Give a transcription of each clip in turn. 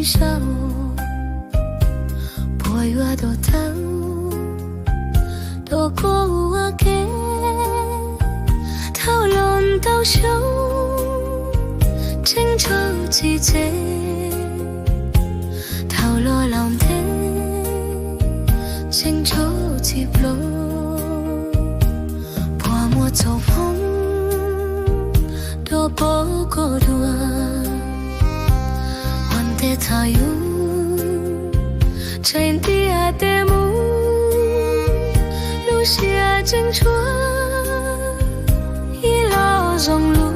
手，破月都头，都过我给，头龙都手，争吵季节，头落浪的，争吵季落，破莫走风，都波过多。te tayu trên tia te mu lu xia chân chúa y lo dòng lu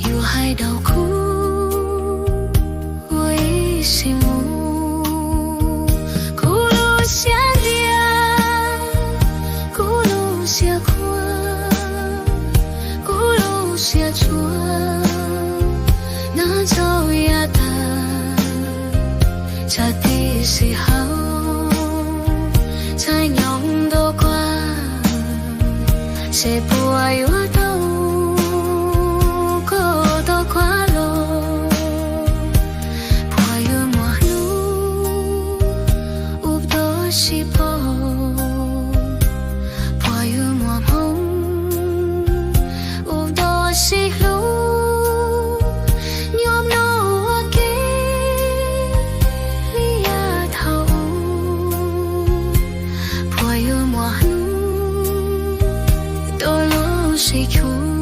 yêu hai đầu khu ôi si mu cu lu xia dia cu lu xia khoa cu lu xia chúa na châu ya ta cha ti si hao cha nhong do qua se bua yo đâu có do qua lo bua yo mo lu up do si po bua yo mo hong up do si lu谁出？